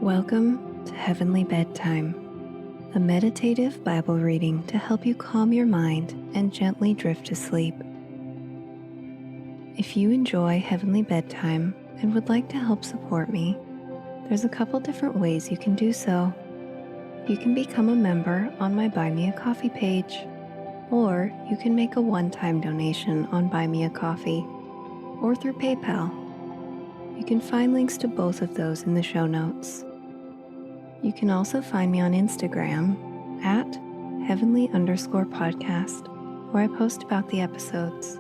Welcome to Heavenly Bedtime, a meditative Bible reading to help you calm your mind and gently drift to sleep. If you enjoy Heavenly Bedtime and would like to help support me, there's a couple different ways you can do so. You can become a member on my Buy Me a Coffee page, or you can make a one-time donation on Buy Me a Coffee, or through PayPal. You can find links to both of those in the show notes. You can also find me on Instagram at heavenly_podcast, where I post about the episodes.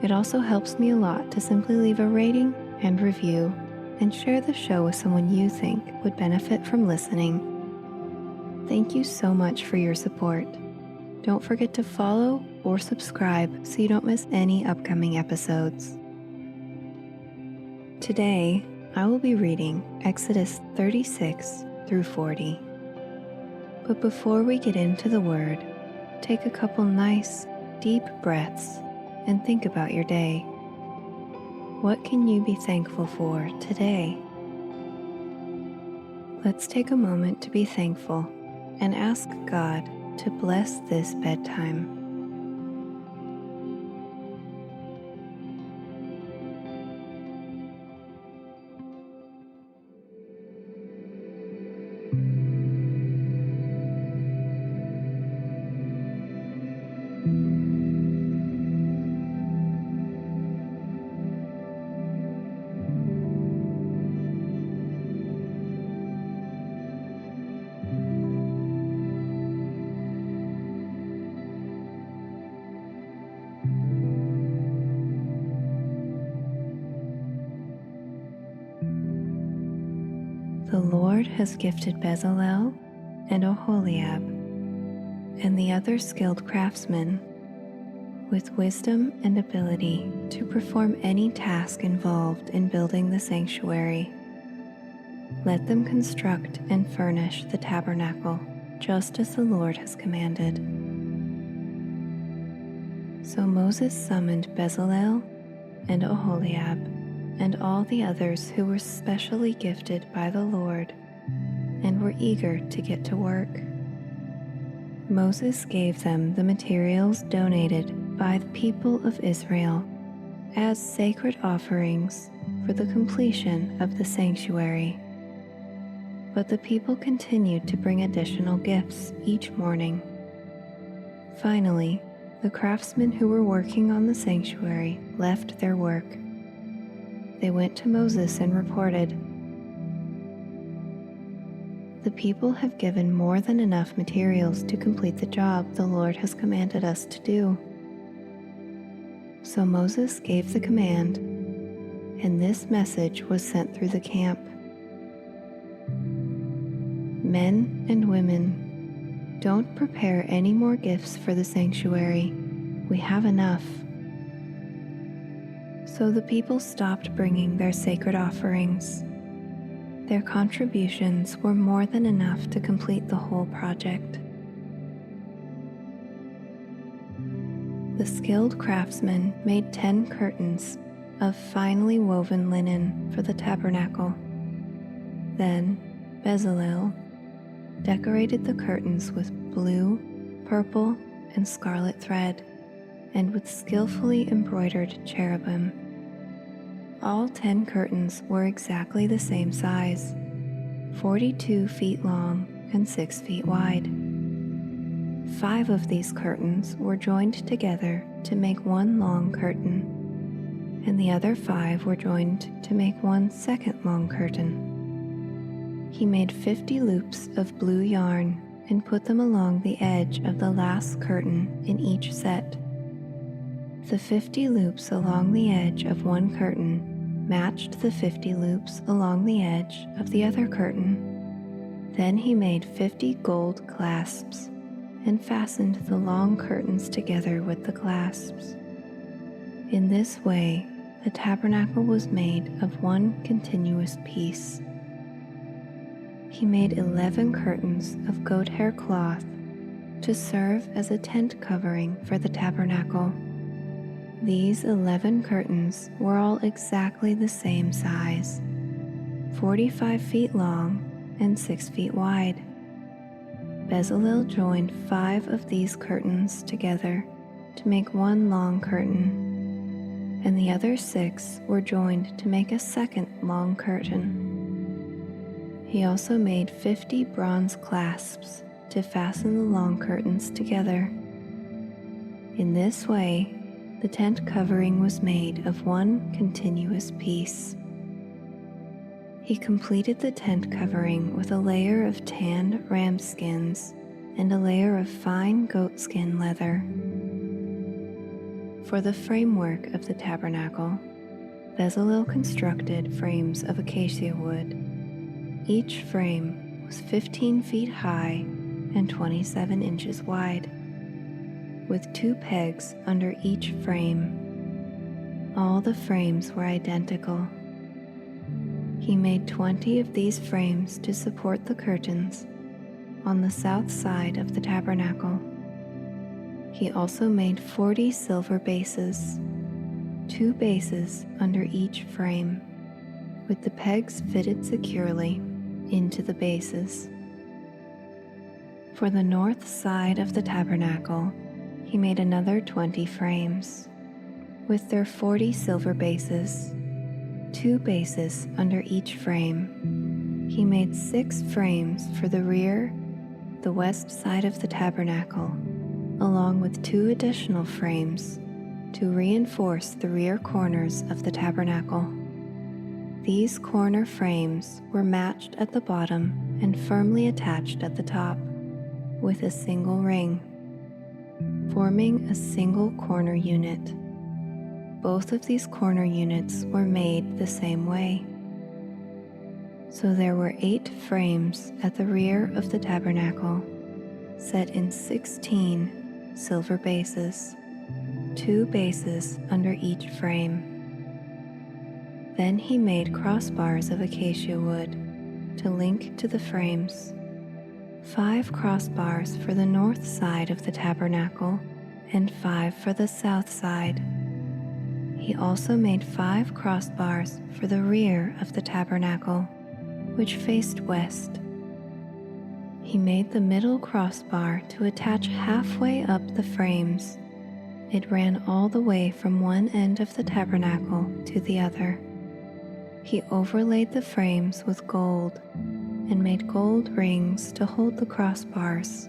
It also helps me a lot to simply leave a rating and review and share the show with someone you think would benefit from listening. Thank you so much for your support. Don't forget to follow or subscribe so you don't miss any upcoming episodes. Today, I will be reading Exodus 36 through 40. But before we get into the word, take a couple nice, deep breaths and think about your day. What can you be thankful for today? Let's take a moment to be thankful and ask God to bless this bedtime. The Lord has gifted Bezalel and Oholiab and the other skilled craftsmen with wisdom and ability to perform any task involved in building the sanctuary. Let them construct and furnish the tabernacle just as the Lord has commanded. So Moses summoned Bezalel and Oholiab and all the others who were specially gifted by the Lord and were eager to get to work. Moses gave them the materials donated by the people of Israel as sacred offerings for the completion of the sanctuary. But the people continued to bring additional gifts each morning. Finally, the craftsmen who were working on the sanctuary left their work. They went to Moses and reported, "The people have given more than enough materials to complete the job the Lord has commanded us to do." So Moses gave the command, and this message was sent through the camp. "Men and women, don't prepare any more gifts for the sanctuary. We have enough." So the people stopped bringing their sacred offerings. Their contributions were more than enough to complete the whole project. The skilled craftsmen made 10 curtains of finely woven linen for the tabernacle. Then Bezalel decorated the curtains with blue, purple, and scarlet thread, and with skillfully embroidered cherubim. All 10 curtains were exactly the same size, 42 feet long and 6 feet wide. 5 of these curtains were joined together to make one long curtain, and the other 5 were joined to make one second long curtain. He made 50 loops of blue yarn and put them along the edge of the last curtain in each set. The 50 loops along the edge of one curtain matched the 50 loops along the edge of the other curtain. Then he made 50 gold clasps and fastened the long curtains together with the clasps. In this way, the tabernacle was made of one continuous piece. He made 11 curtains of goat hair cloth to serve as a tent covering for the tabernacle. These 11 curtains were all exactly the same size, 45 feet long and 6 feet wide. Bezalel joined 5 of these curtains together to make one long curtain, and the other 6 were joined to make a second long curtain. He also made 50 bronze clasps to fasten the long curtains together. In this way, the tent covering was made of one continuous piece. He completed the tent covering with a layer of tanned ram skins and a layer of fine goatskin leather. For the framework of the tabernacle, Bezalel constructed frames of acacia wood. Each frame was 15 feet high and 27 inches wide, with 2 pegs under each frame. All the frames were identical. He made 20 of these frames to support the curtains on the south side of the tabernacle. He also made 40 silver bases, 2 bases under each frame, with the pegs fitted securely into the bases. For the north side of the tabernacle, he made another 20 frames, with their 40 silver bases, 2 bases under each frame. He made 6 frames for the rear, the west side of the tabernacle, along with 2 additional frames to reinforce the rear corners of the tabernacle. These corner frames were matched at the bottom and firmly attached at the top with a single ring, forming a single corner unit. Both of these corner units were made the same way. So there were 8 frames at the rear of the tabernacle, set in 16 silver bases, 2 bases under each frame. Then he made crossbars of acacia wood to link to the frames, 5 crossbars for the north side of the tabernacle and 5 for the south side. He also made 5 crossbars for the rear of the tabernacle, which faced west. He made the middle crossbar to attach halfway up the frames. It ran all the way from one end of the tabernacle to the other. He overlaid the frames with gold and made gold rings to hold the crossbars.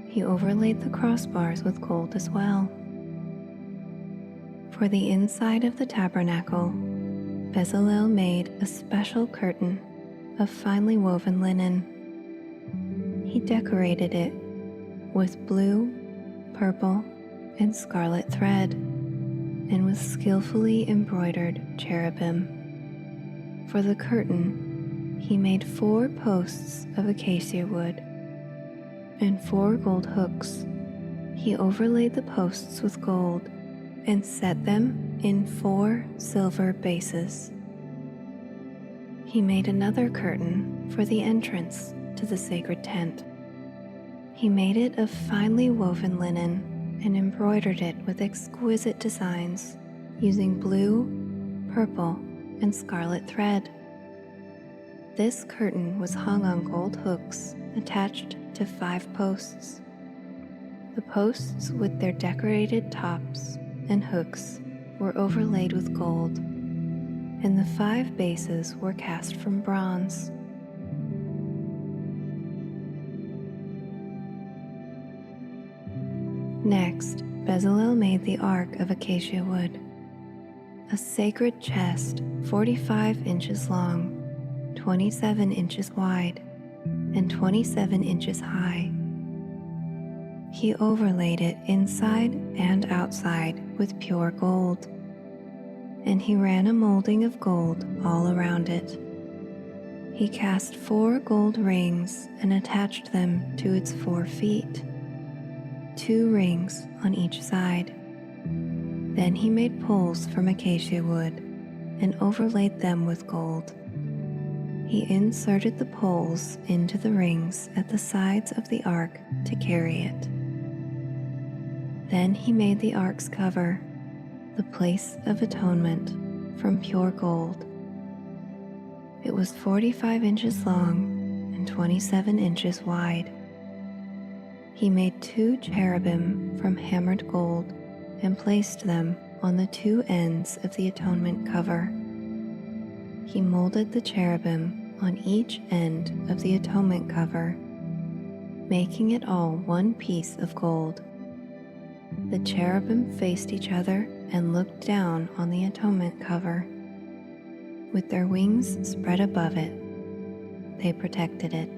He overlaid the crossbars with gold as well. For the inside of the tabernacle, Bezalel made a special curtain of finely woven linen. He decorated it with blue, purple, and scarlet thread, and with skillfully embroidered cherubim. For the curtain, he made 4 posts of acacia wood and 4 gold hooks. He overlaid the posts with gold and set them in 4 silver bases. He made another curtain for the entrance to the sacred tent. He made it of finely woven linen and embroidered it with exquisite designs using blue, purple, and scarlet thread. This curtain was hung on gold hooks attached to 5 posts. The posts with their decorated tops and hooks were overlaid with gold, and the 5 bases were cast from bronze. Next, Bezalel made the ark of acacia wood, a sacred chest 45 inches long, 27 inches wide, and 27 inches high. He overlaid it inside and outside with pure gold, and he ran a molding of gold all around it. He cast 4 gold rings and attached them to its 4 feet, 2 rings on each side. Then he made poles from acacia wood and overlaid them with gold. He inserted the poles into the rings at the sides of the ark to carry it. Then he made the ark's cover, the place of atonement, from pure gold. It was 45 inches long and 27 inches wide. He made 2 cherubim from hammered gold and placed them on the 2 ends of the atonement cover. He molded the cherubim on each end of the atonement cover, making it all one piece of gold. The cherubim faced each other and looked down on the atonement cover. With their wings spread above it, they protected it.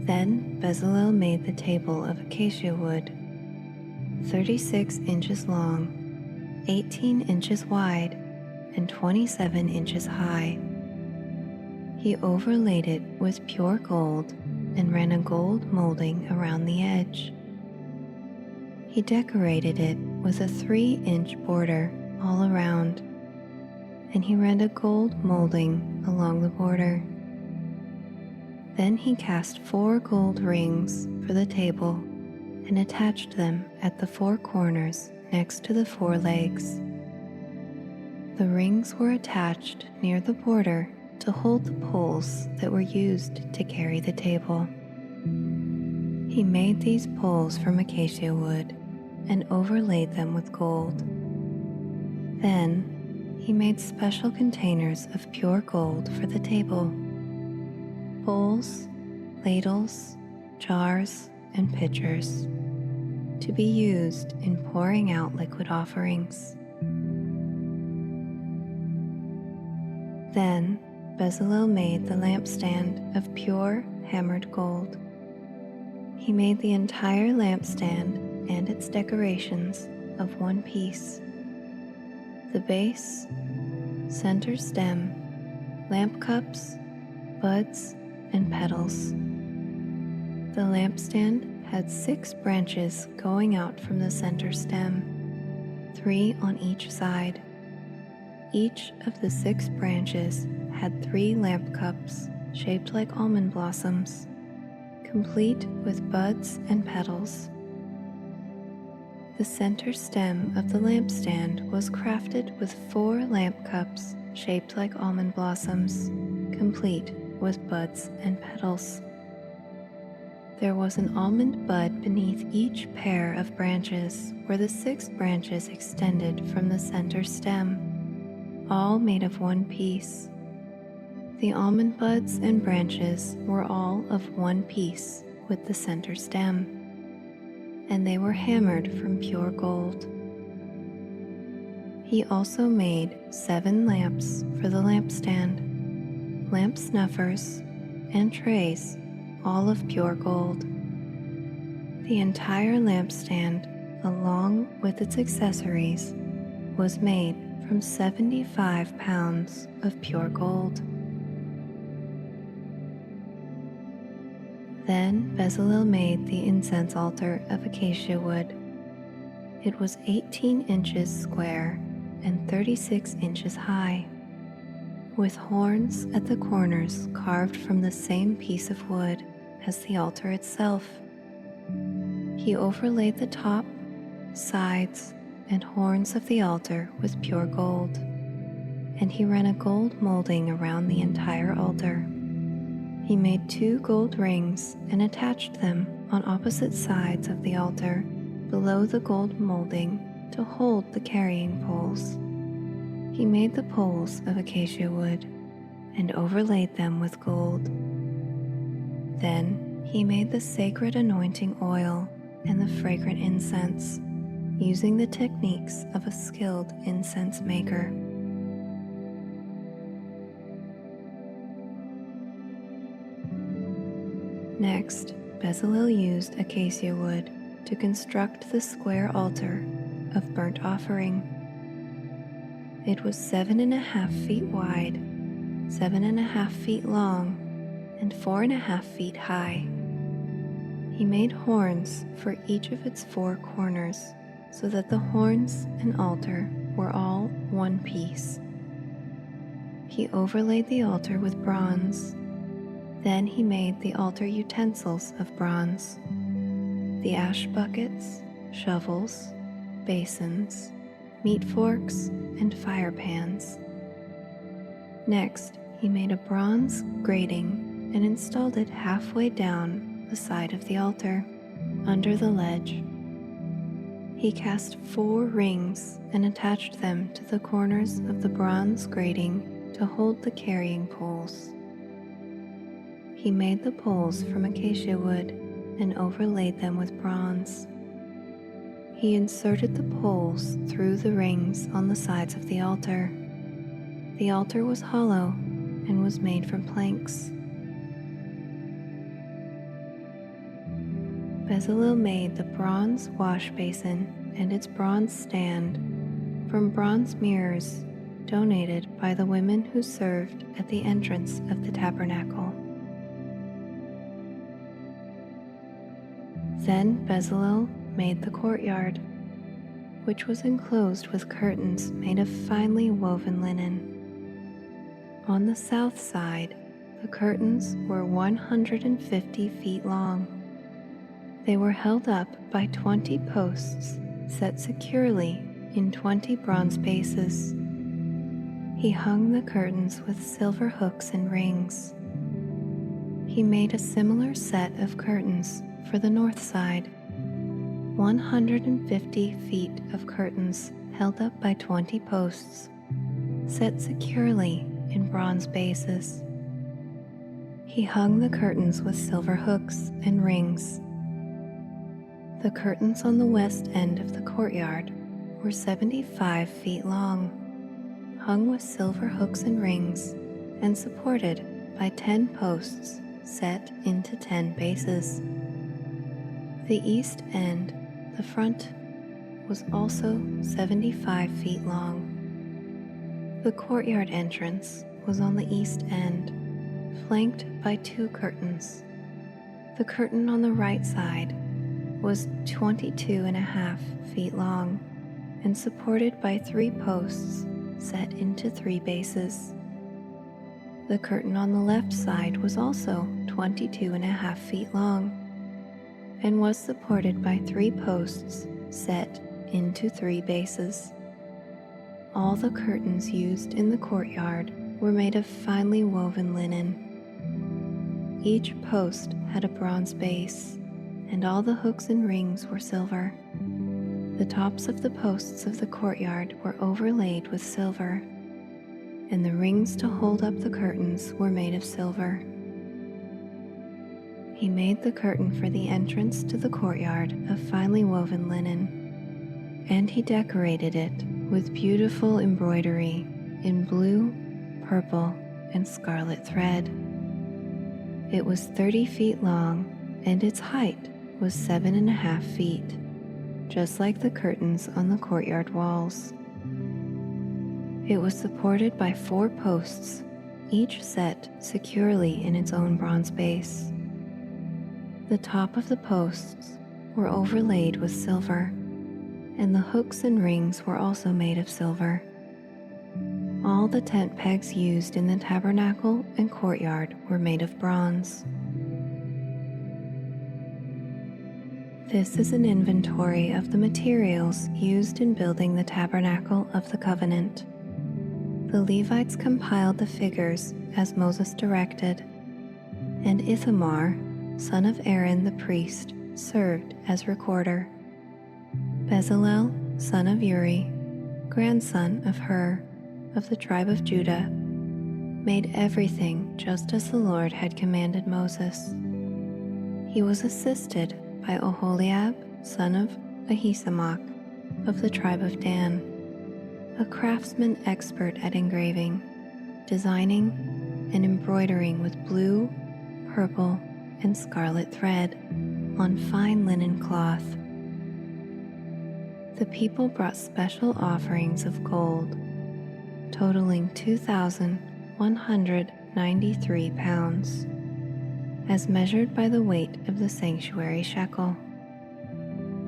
Then Bezalel made the table of acacia wood, 36 inches long, 18 inches wide, and 27 inches high. He overlaid it with pure gold and ran a gold molding around the edge. He decorated it with a 3-inch border all around, and he ran a gold molding along the border. Then he cast 4 gold rings for the table and attached them at the 4 corners next to the 4 legs. The rings were attached near the border to hold the poles that were used to carry the table. He made these poles from acacia wood and overlaid them with gold. Then he made special containers of pure gold for the table: bowls, ladles, jars, and pitchers, to be used in pouring out liquid offerings. Then Bezalel made the lampstand of pure hammered gold. He made the entire lampstand and its decorations of one piece: the base, center stem, lamp cups, buds, and petals. The lampstand had 6 branches going out from the center stem, 3 on each side. Each of the 6 branches had 3 lamp cups shaped like almond blossoms, complete with buds and petals. The center stem of the lampstand was crafted with 4 lamp cups shaped like almond blossoms, complete with buds and petals. There was an almond bud beneath each pair of branches where the 6 branches extended from the center stem, all made of one piece. The almond buds and branches were all of one piece with the center stem, and they were hammered from pure gold. He also made 7 lamps for the lampstand, lamp snuffers, and trays, all of pure gold. The entire lampstand, along with its accessories, was made from 75 pounds of pure gold. Then Bezalel made the incense altar of acacia wood. It was 18 inches square and 36 inches high, with horns at the corners carved from the same piece of wood as the altar itself. He overlaid the top, sides, and horns of the altar with pure gold, and he ran a gold molding around the entire altar. He made 2 gold rings and attached them on opposite sides of the altar below the gold molding to hold the carrying poles. He made the poles of acacia wood and overlaid them with gold. Then he made the sacred anointing oil and the fragrant incense, using the techniques of a skilled incense maker. Next, Bezalel used acacia wood to construct the square altar of burnt offering. It was 7.5 feet wide, 7.5 feet long, and 4.5 feet high. He made horns for each of its 4 corners, so that the horns and altar were all one piece. He overlaid the altar with bronze. Then he made the altar utensils of bronze: the ash buckets, shovels, basins, meat forks, and fire pans. Next, he made a bronze grating and installed it halfway down the side of the altar, under the ledge. He cast 4 rings and attached them to the corners of the bronze grating to hold the carrying poles. He made the poles from acacia wood and overlaid them with bronze. He inserted the poles through the rings on the sides of the altar. The altar was hollow and was made from planks. Bezalel made the bronze wash basin and its bronze stand from bronze mirrors donated by the women who served at the entrance of the tabernacle. Then Bezalel made the courtyard, which was enclosed with curtains made of finely woven linen. On the south side, the curtains were 150 feet long. They were held up by 20 posts set securely in 20 bronze bases. He hung the curtains with silver hooks and rings. He made a similar set of curtains for the north side, 150 feet of curtains held up by 20 posts, set securely in bronze bases. He hung the curtains with silver hooks and rings. The curtains on the west end of the courtyard were 75 feet long, hung with silver hooks and rings, and supported by 10 posts set into 10 bases. The east end, the front, was also 75 feet long. The courtyard entrance was on the east end, flanked by 2 curtains. The curtain on the right side was 22.5 feet long and supported by 3 posts set into 3 bases. The curtain on the left side was also 22.5 feet long and was supported by 3 posts set into 3 bases. All the curtains used in the courtyard were made of finely woven linen. Each post had a bronze base, and all the hooks and rings were silver. The tops of the posts of the courtyard were overlaid with silver, and the rings to hold up the curtains were made of silver. He made the curtain for the entrance to the courtyard of finely woven linen, and he decorated it with beautiful embroidery in blue, purple, and scarlet thread. It was 30 feet long, and its height was 7.5 feet, just like the curtains on the courtyard walls. It was supported by 4 posts, each set securely in its own bronze base. The top of the posts were overlaid with silver, and the hooks and rings were also made of silver. All the tent pegs used in the tabernacle and courtyard were made of bronze. This is an inventory of the materials used in building the tabernacle of the covenant. The Levites compiled the figures as Moses directed, and Ithamar, son of Aaron the priest, served as recorder. Bezalel, son of Uri, grandson of Hur, of the tribe of Judah, made everything just as the Lord had commanded Moses. He was assisted by Oholiab, son of Ahisamach, of the tribe of Dan, a craftsman expert at engraving, designing, and embroidering with blue, purple, and scarlet thread on fine linen cloth. The people brought special offerings of gold, totaling 2,193 pounds, as measured by the weight of the sanctuary shekel.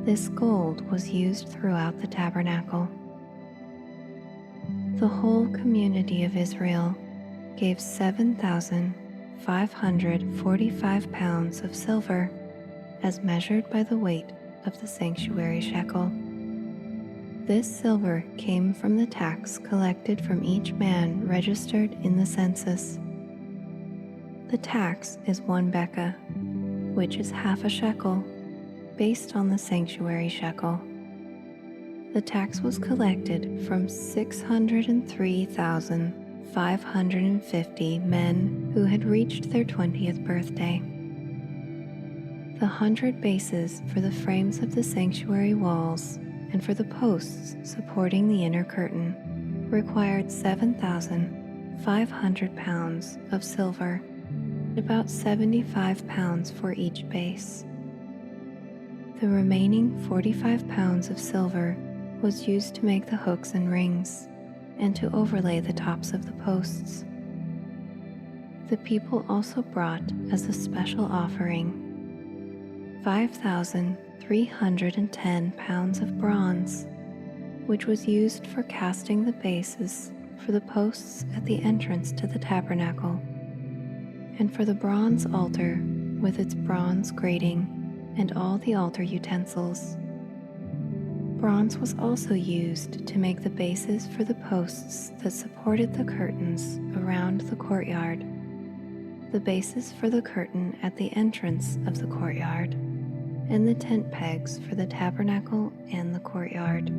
This gold was used throughout the tabernacle. The whole community of Israel gave 7,545 pounds of silver, as measured by the weight of the sanctuary shekel. This silver came from the tax collected from each man registered in the census. The tax is 1 bekah, which is half a shekel, based on the sanctuary shekel. The tax was collected from 603,550 men who had reached their 20th birthday. The 100 bases for the frames of the sanctuary walls and for the posts supporting the inner curtain required 7,500 pounds of silver, about 75 pounds for each base. The remaining 45 pounds of silver was used to make the hooks and rings and to overlay the tops of the posts. The people also brought as a special offering 5,310 pounds of bronze, which was used for casting the bases for the posts at the entrance to the tabernacle, and for the bronze altar with its bronze grating and all the altar utensils. Bronze was also used to make the bases for the posts that supported the curtains around the courtyard, the bases for the curtain at the entrance of the courtyard, and the tent pegs for the tabernacle and the courtyard.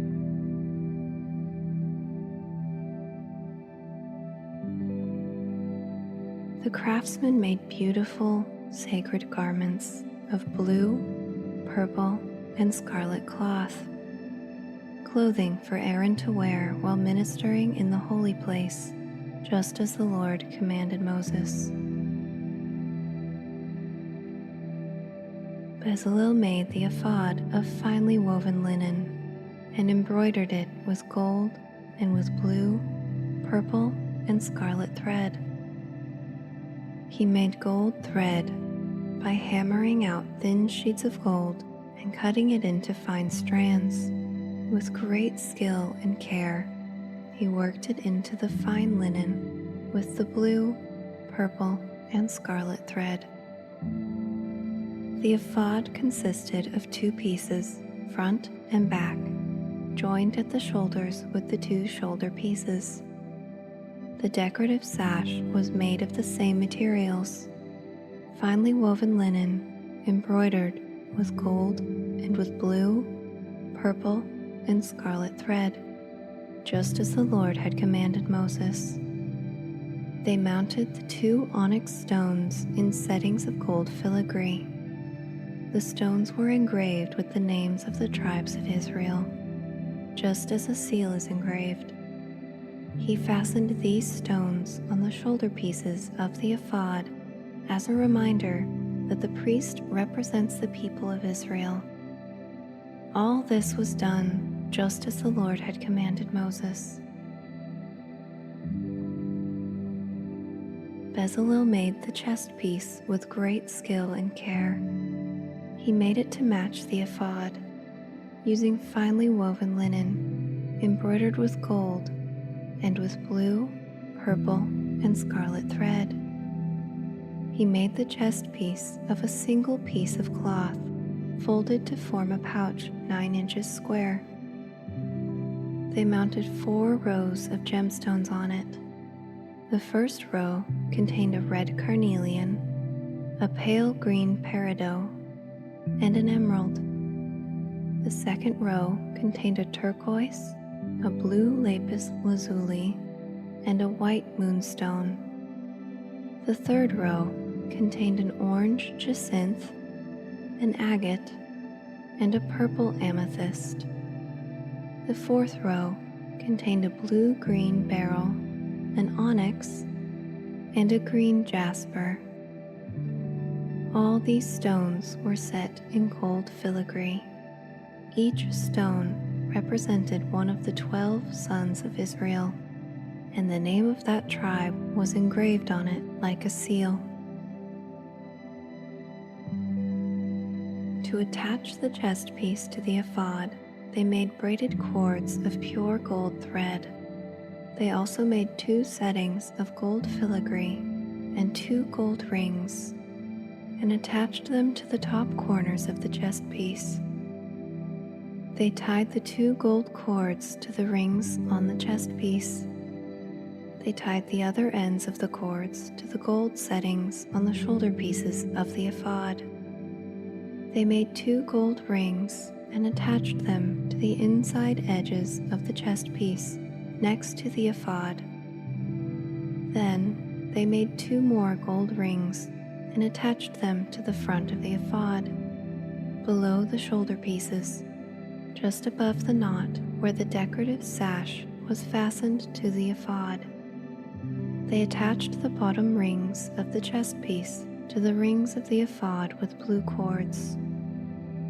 The craftsmen made beautiful, sacred garments of blue, purple, and scarlet cloth, clothing for Aaron to wear while ministering in the holy place, just as the Lord commanded Moses. Bezalel made the ephod of finely woven linen and embroidered it with gold and with blue, purple, and scarlet thread. He made gold thread by hammering out thin sheets of gold and cutting it into fine strands. With great skill and care, he worked it into the fine linen with the blue, purple, and scarlet thread. The ephod consisted of 2 pieces, front and back, joined at the shoulders with the 2 shoulder pieces. The decorative sash was made of the same materials, finely woven linen, embroidered with gold and with blue, purple, and scarlet thread, just as the Lord had commanded Moses. They mounted the 2 onyx stones in settings of gold filigree. The stones were engraved with the names of the tribes of Israel, just as a seal is engraved. He fastened these stones on the shoulder pieces of the ephod as a reminder that the priest represents the people of Israel. All this was done just as the Lord had commanded Moses. Bezalel made the chest piece with great skill and care. He made it to match the ephod, using finely woven linen, embroidered with gold, and with blue, purple, and scarlet thread. He made the chest piece of a single piece of cloth, folded to form a pouch 9 inches square. They mounted 4 rows of gemstones on it. The first row contained a red carnelian, a pale green peridot, and an emerald. The second row contained a turquoise, a blue lapis lazuli, and a white moonstone. The third row contained an orange jacinth, an agate, and a purple amethyst. The fourth row contained a blue-green beryl, an onyx, and a green jasper. All these stones were set in gold filigree. Each stone represented one of the 12 sons of Israel, and the name of that tribe was engraved on it like a seal. To attach the chest piece to the ephod, they made braided cords of pure gold thread. They also made 2 settings of gold filigree and 2 gold rings, and attached them to the top corners of the chest piece. They tied the 2 gold cords to the rings on the chest piece. They tied the other ends of the cords to the gold settings on the shoulder pieces of the ephod. They made 2 gold rings and attached them to the inside edges of the chest piece next to the ephod. Then they made 2 more gold rings and attached them to the front of the ephod, below the shoulder pieces, just above the knot where the decorative sash was fastened to the ephod. They attached the bottom rings of the chest piece to the rings of the ephod with blue cords.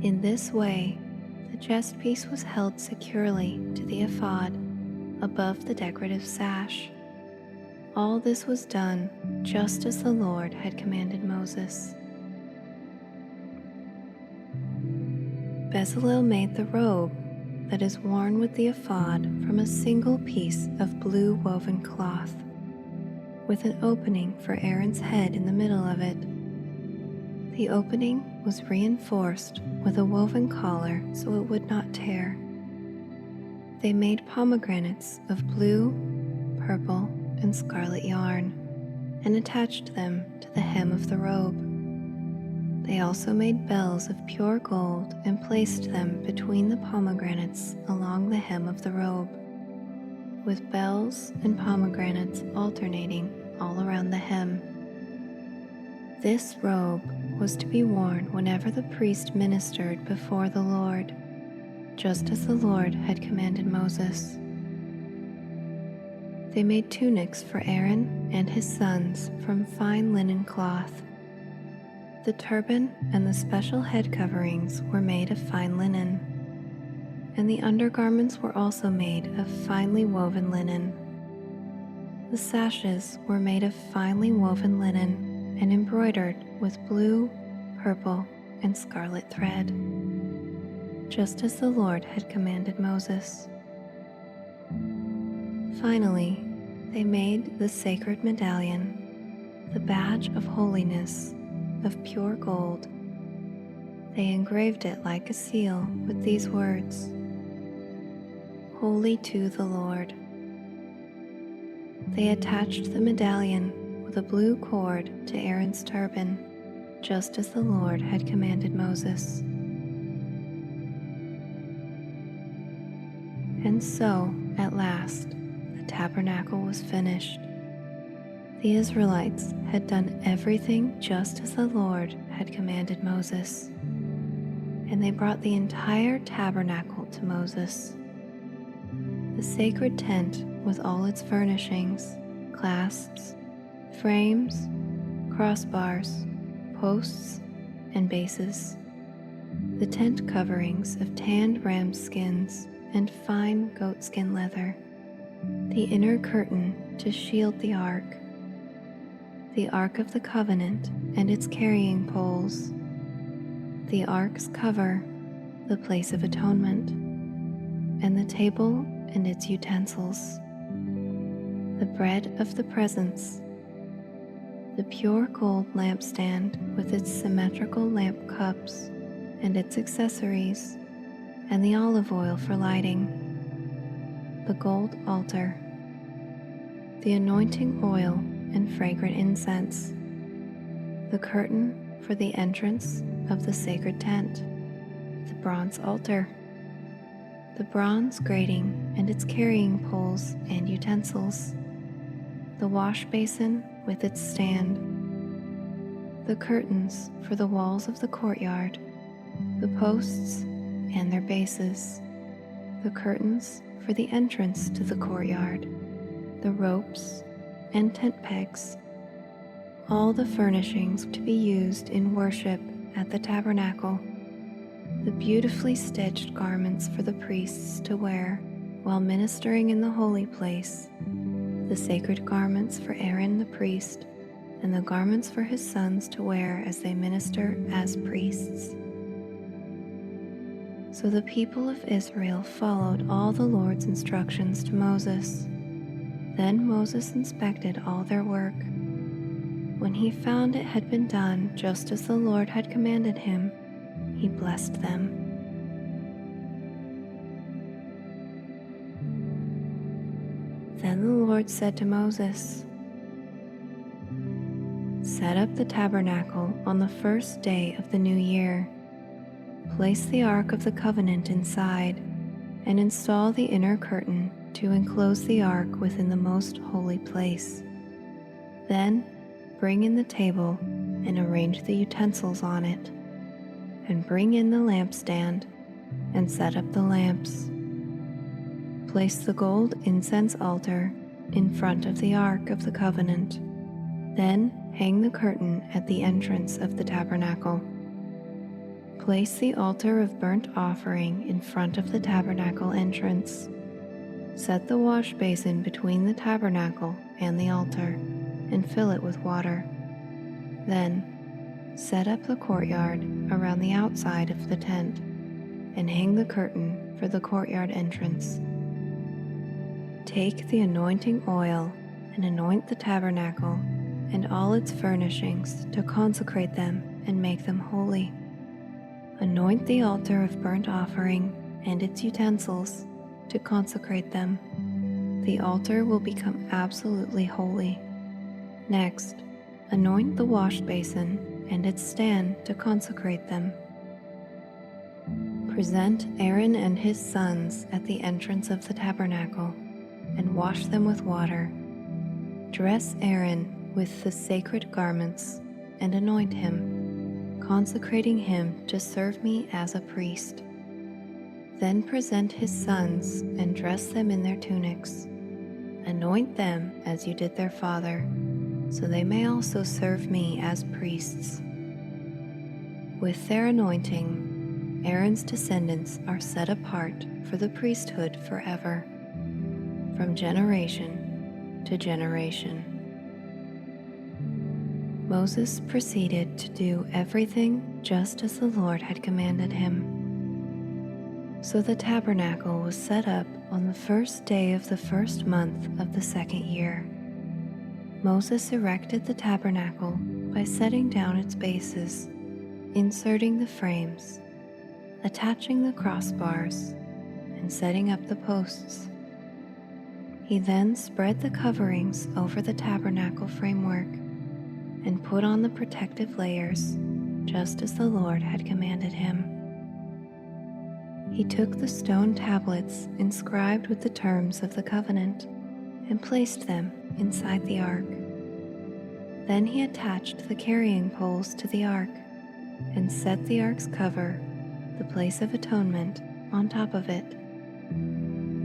In this way, the chest piece was held securely to the ephod above the decorative sash. All this was done just as the Lord had commanded Moses. Bezalel made the robe that is worn with the ephod from a single piece of blue woven cloth, with an opening for Aaron's head in the middle of it. The opening was reinforced with a woven collar so it would not tear. They made pomegranates of blue, purple, and scarlet yarn and attached them to the hem of the robe. They also made bells of pure gold and placed them between the pomegranates along the hem of the robe, with bells and pomegranates alternating all around the hem. This robe was to be worn whenever the priest ministered before the Lord, just as the Lord had commanded Moses. They made tunics for Aaron and his sons from fine linen cloth. The turban and the special head coverings were made of fine linen, and the undergarments were also made of finely woven linen. The sashes were made of finely woven linen and embroidered with blue, purple, and scarlet thread, just as the Lord had commanded Moses. Finally, they made the sacred medallion, the badge of holiness, of pure gold. They engraved it like a seal with these words, "Holy to the Lord." They attached the medallion with a blue cord to Aaron's turban, just as the Lord had commanded Moses. And so, at last, the tabernacle was finished. The Israelites had done everything just as the Lord had commanded Moses, and they brought the entire tabernacle to Moses. The sacred tent with all its furnishings, clasps, frames, crossbars, posts, and bases, the tent coverings of tanned ram skins and fine goatskin leather, the inner curtain to shield the Ark of the Covenant and its carrying poles, the Ark's cover, the place of atonement, and the table and its utensils, the bread of the presence, the pure gold lampstand with its symmetrical lamp cups and its accessories, and the olive oil for lighting, the gold altar, the anointing oil and fragrant incense, the curtain for the entrance of the sacred tent, the bronze altar, the bronze grating and its carrying poles and utensils, the wash basin with its stand, the curtains for the walls of the courtyard, the posts and their bases, the curtains for the entrance to the courtyard, the ropes and tent pegs, all the furnishings to be used in worship at the tabernacle, the beautifully stitched garments for the priests to wear while ministering in the holy place, the sacred garments for Aaron the priest, and the garments for his sons to wear as they minister as priests. So the people of Israel followed all the Lord's instructions to Moses. Then Moses inspected all their work. When he found it had been done just as the Lord had commanded him, he blessed them. Then the Lord said to Moses, "Set up the tabernacle on the first day of the new year. Place the Ark of the Covenant inside, and install the inner curtain to enclose the Ark within the most holy place. Then bring in the table and arrange the utensils on it, and bring in the lampstand and set up the lamps. Place the gold incense altar in front of the Ark of the Covenant. Then hang the curtain at the entrance of the tabernacle. Place the altar of burnt offering in front of the tabernacle entrance. Set the wash basin between the tabernacle and the altar, and fill it with water. Then set up the courtyard around the outside of the tent, and hang the curtain for the courtyard entrance. Take the anointing oil and anoint the tabernacle and all its furnishings to consecrate them and make them holy. Anoint the altar of burnt offering and its utensils to consecrate them. The altar will become absolutely holy. Next, anoint the wash basin and its stand to consecrate them. Present Aaron and his sons at the entrance of the tabernacle and wash them with water. Dress Aaron with the sacred garments and anoint him, consecrating him to serve me as a priest. Then present his sons and dress them in their tunics. Anoint them as you did their father, so they may also serve me as priests. With their anointing, Aaron's descendants are set apart for the priesthood forever, from generation to generation. Moses proceeded to do everything just as the Lord had commanded him. So the tabernacle was set up on the first day of the first month of the second year. Moses erected the tabernacle by setting down its bases, inserting the frames, attaching the crossbars, and setting up the posts. He then spread the coverings over the tabernacle framework and put on the protective layers, just as the Lord had commanded him. He took the stone tablets inscribed with the terms of the covenant and placed them inside the ark. Then he attached the carrying poles to the ark and set the ark's cover, the place of atonement, on top of it.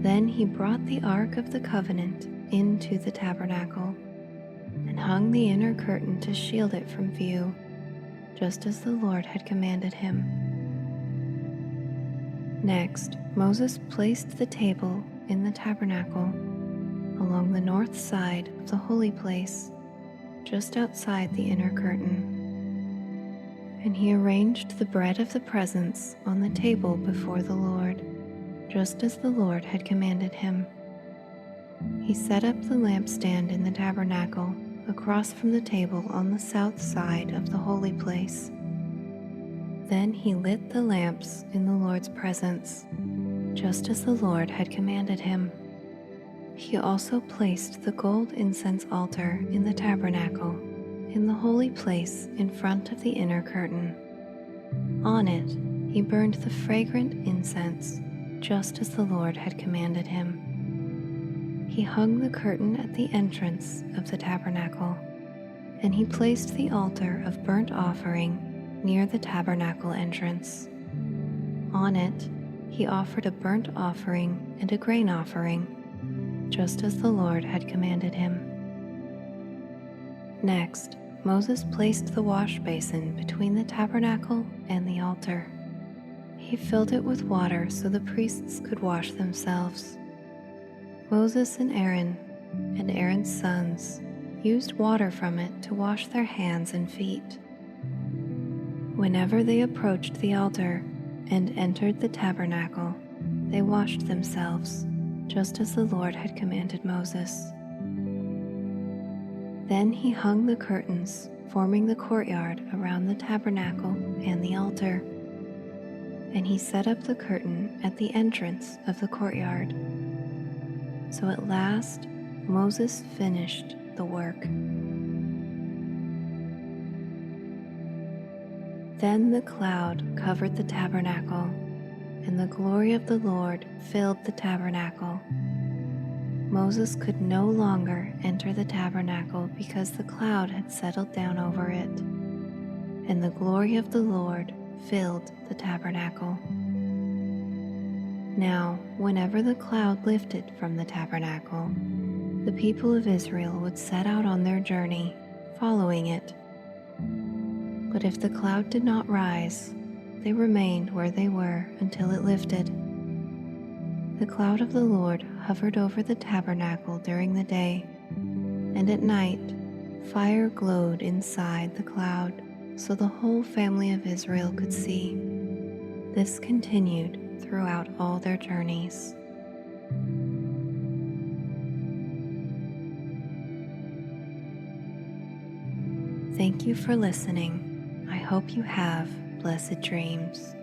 Then he brought the Ark of the Covenant into the tabernacle and hung the inner curtain to shield it from view, just as the Lord had commanded him. Next, Moses placed the table in the tabernacle along the north side of the holy place, just outside the inner curtain. And he arranged the bread of the presence on the table before the Lord, just as the Lord had commanded him. He set up the lampstand in the tabernacle across from the table on the south side of the holy place. Then he lit the lamps in the Lord's presence, just as the Lord had commanded him. He also placed the gold incense altar in the tabernacle, in the holy place in front of the inner curtain. On it, he burned the fragrant incense, just as the Lord had commanded him. He hung the curtain at the entrance of the tabernacle, and he placed the altar of burnt offering near the tabernacle entrance. On it, he offered a burnt offering and a grain offering, just as the Lord had commanded him. Next, Moses placed the wash basin between the tabernacle and the altar. He filled it with water so the priests could wash themselves. Moses and Aaron's sons, used water from it to wash their hands and feet. Whenever they approached the altar and entered the tabernacle, they washed themselves, just as the Lord had commanded Moses. Then he hung the curtains forming the courtyard around the tabernacle and the altar. And he set up the curtain at the entrance of the courtyard. So at last, Moses finished the work. Then the cloud covered the tabernacle, and the glory of the Lord filled the tabernacle. Moses could no longer enter the tabernacle because the cloud had settled down over it, and the glory of the Lord filled the tabernacle. Now, whenever the cloud lifted from the tabernacle, the people of Israel would set out on their journey, following it. But if the cloud did not rise, they remained where they were until it lifted. The cloud of the Lord hovered over the tabernacle during the day, and at night, fire glowed inside the cloud, so the whole family of Israel could see. This continued throughout all their journeys. Thank you for listening. I hope you have blessed dreams.